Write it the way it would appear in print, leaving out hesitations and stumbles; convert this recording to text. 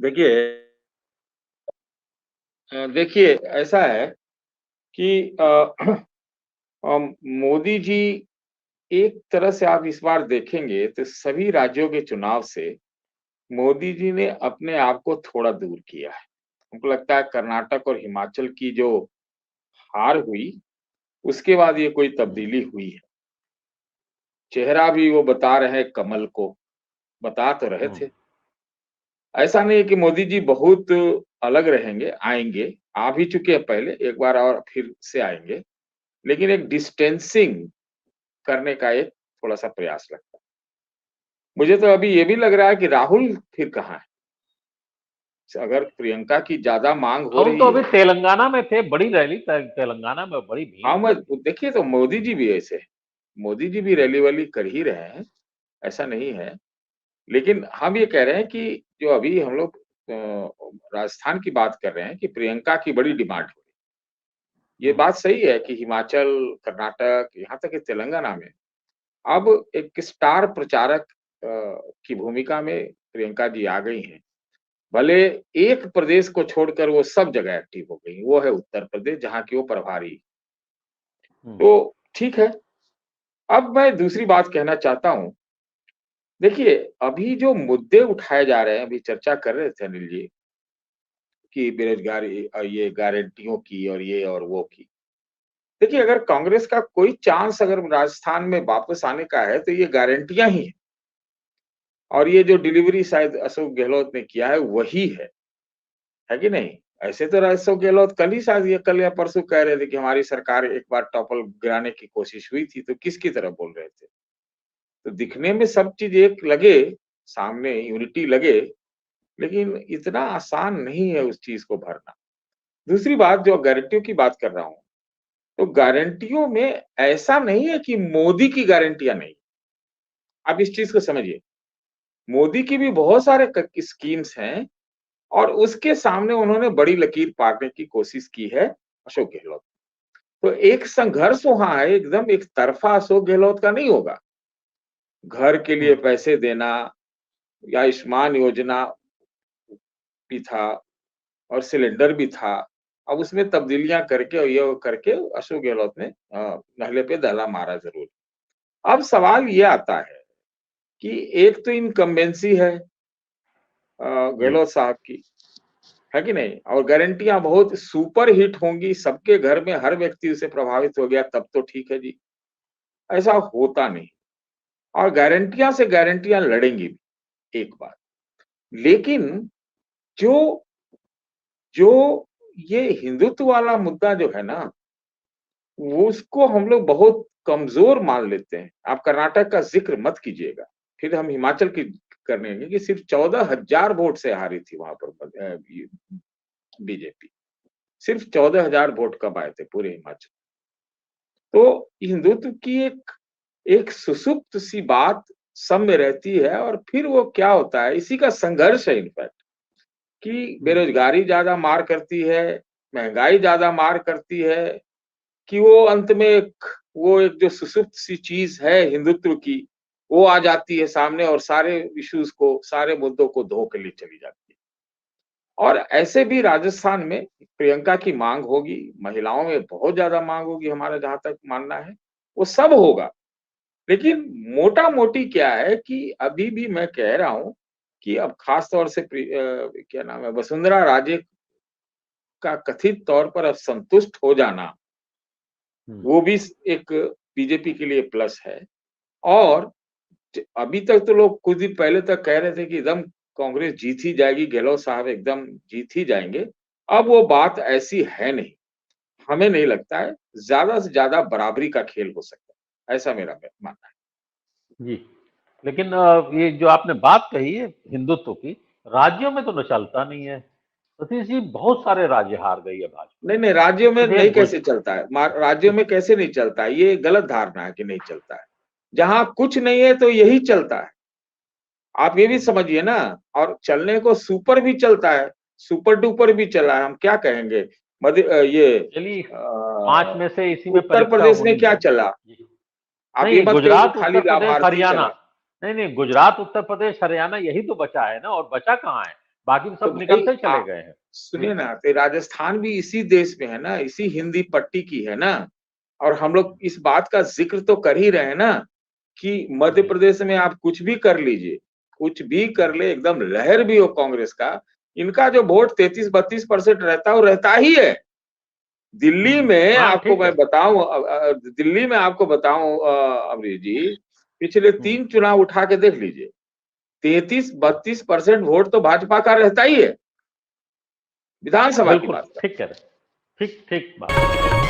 देखिए देखिए ऐसा है कि मोदी जी एक तरह से आप इस बार देखेंगे तो सभी राज्यों के चुनाव से मोदी जी ने अपने आप को थोड़ा दूर किया है। हमको लगता है कर्नाटक और हिमाचल की जो हार हुई, उसके बाद ये कोई हम्म, तब्दीली हुई है। चेहरा भी वो बता रहे हैं कमल को, बता तो रहे हम्म, थे। ऐसा नहीं है कि मोदी जी बहुत अलग रहेंगे, आएंगे, आ भी चुके हैं पहले, एक बार और फिर से आएंगे, लेकिन एक डिस्टेंसिंग करने का एक थोड़ा-सा प्रयास लगता है। मुझे तो अभी ये भी लग रहा है कि राहुल फिर कहाँ है? अगर प्रियंका की ज़्यादा माँग हो राहुल तो रही अभी है। तेलंगाना में थे, बड़ी रैली तेलंगाना में बड़ी भीड़ हाँ, मैं उमड़ थी। देखिए तो मोदी जी भी ऐसे हैं, मोदी जी भी हम्म, रैली-वैली कर ही रहे हैं, ऐसा नहीं है। लेकिन हम ये कह रहे हैं कि जो अभी हम लोग राजस्थान की बात कर रहे हैं कि प्रियंका की बड़ी डिमांड हो रही है। ये हम्म, बात सही है कि हिमाचल, कर्नाटक, यहाँ तक कि तेलंगाना में अब एक स्टार प्रचारक की भूमिका में प्रियंका जी आ गई हैं। भले एक प्रदेश को छोड़कर वो सब जगह एक्टिव हो गई, वो है उत्तर प्रदेश जहाँ की वो प्रभारी। हम्म, तो ठीक है, अब मैं दूसरी बात कहना चाहता हूँ, देखिए अभी जो मुद्दे उठाए जा रहे हैं, अभी चर्चा कर रहे थे अनिल जी कि बेरोज़गारी ये गारंटियों की और ये और वो की। देखिए अगर कांग्रेस का कोई चांस अगर राजस्थान में वापस आने का है, तो ये गारंटियाँ ही हैं और हम्म, ये जो डिलीवरी शायद अशोक गहलोत ने किया है, वही है कि नहीं? ऐसे तो अशोक गहलोत कल ही शायद ये कल या परसों कह रहे थे कि हमारी सरकार एक बार टॉपल गिराने की कोशिश हुई थी, तो किसकी तरफ बोल रहे थे? तो दिखने में सब चीज़ एक लगे, सामने यूनिटी लगे, लेकिन इतना आसान नहीं है उस चीज़ को भरना। दूसरी बात जो गारंटियों की बात कर रहा हूँ, तो गारंटियों में ऐसा नहीं है कि मोदी की गारंटियाँ नहीं। आप इस चीज़ को समझिए, मोदी की भी बहुत सारे क स्कीम्स हैं और उसके सामने उन्होंने बड़ी लकीर पारने की कोशिश की है अशोक गहलोत। तो एक संघर्ष वहाँ है, एकदम एक तरफ़ा अशोक गहलोत का नहीं होगा। घर के लिए हम्म, पैसे देना या आयुष्मान योजना भी था और सिलेंडर भी था। अब उसमें तब्दीलियाँ करके और ये वो करके अशोक गहलोत ने नल्हे पे दला मारा ज़रूर। अब सवाल ये आता है कि एक तो इनकम्बेंसी है जी, गहलोत साहब की, है कि नहीं? और गारंटियाँ बहुत सुपर हिट होंगी, सबके घर में हर व्यक्ति उससे प्रभावित हो गया तब तो ठीक है जी। ऐसा होता नहीं और गारंटियाँ से गारंटियाँ लड़ेंगी भी, एक बात। लेकिन जो जो ये हिंदुत्व वाला मुद्दा जो है ना, वो उसको हम लोग बहुत कमज़ोर मान लेते हैं। आप कर्नाटक का ज़िक्र मत कीजिएगा, फिर हम हिमाचल की कर लेंगे कि सिर्फ़ 14,000 वोट से हारी थी वहाँ पर ये बीजेपी। सिर्फ़ 14,000 वोट कब आए थे पूरे हिमाचल। तो हिंदुत्व की एक एक सुषुप्त सी बात सब में रहती है और फिर वो क्या होता है, इसी का संघर्ष है इनफैक्ट कि हम्म, बेरोज़गारी ज़्यादा मार करती है, महँगाई ज़्यादा मार करती है, कि वो अंत में वो एक जो सुषुप्त सी चीज़ है हिंदुत्व की, वो आ जाती है सामने और सारे इश्यूज़ को, सारे मुद्दों को धो के ले चली जाती है। और ऐसे भी राजस्थान में प्रियंका की माँग होगी, महिलाओं में बहुत ज़्यादा माँग होगी हमारा जहाँ तक मानना है, वो सब होगा। लेकिन मोटा-मोटी क्या है कि अभी भी मैं कह रहा हूँ कि अब ख़ास तौर से क्या नाम है वसुंधरा राजे का कथित तौर पर अब संतुष्ट हो जाना, हम्म, वो भी एक बीजेपी के लिए प्लस है। और अभी तक तो लोग कुछ दिन पहले तक कह रहे थे कि एकदम कांग्रेस जीत ही जाएगी, गहलोत साहब एकदम जीत ही जाएँगे। अब वो बात ऐसी है नहीं, हमें नहीं लगता है, ज़्यादा से ज़्यादा बराबरी का खेल हो सकता है, ऐसा मेरा मानना है। जी। लेकिन ये जो आपने बात कही है हिंदुत्व की, राज्यों में तो न चलता नहीं है। सतीश जी, बहुत सारे राज्य हार गई है भाजपा। नहीं, नहीं, राज्यों में मुझे नहीं गुज कैसे चलता है, राज्यों में कैसे नहीं चलता है, ये गलत धारणा है कि नहीं चलता है। जहाँ कुछ नहीं है तो यही चलता है। आप ये भी हम्म, समझिए ना और चलने को सुपर भी चलता है, सुपर-डुपर भी चला है, हम क्या कहेंगे? ये चलिए, 5 अ, में से इसी में उत्तर परीक्षा प्रदेश में होनी क्या है। चला? जी। आप ये नहीं, मत कहिए कि गुजरात, खाली उत्तर प्रदेश, लाभार्थी हरियाणा। चला। नहीं, नहीं, गुजरात, उत्तर प्रदेश, हरियाणा यही तो बचा है ना, और बचा कहाँ है? बाकी तो सब भाई निकलते चले गए हैं। सुनिए ना, तो राजस्थान भी इसी देश में है ना, इसी हिंदी पट्टी की है ना। और हम लोग इस बात का जिक्र तो कर ही रहे हैं ना कि मध्य जी। प्रदेश में आप कुछ भी कर लीजिए, कुछ भी कर ले, एकदम लहर भी हो कांग्रेस का, इनका जो वोट 33-32% रहता है वो रहता ही है। दिल्ली में हाँ आपको ठीक मैं है। बताऊं, दिल्ली में आपको बताऊं अमरीश जी, पिछले हम्म, 3 चुनाव उठा के देख लीजिए, 33-32% वोट तो भाजपा का रहता ही है, विधानसभा की बिल्कुल बात कर। ठीक कह रहे हैं। ठीक ठीक बात।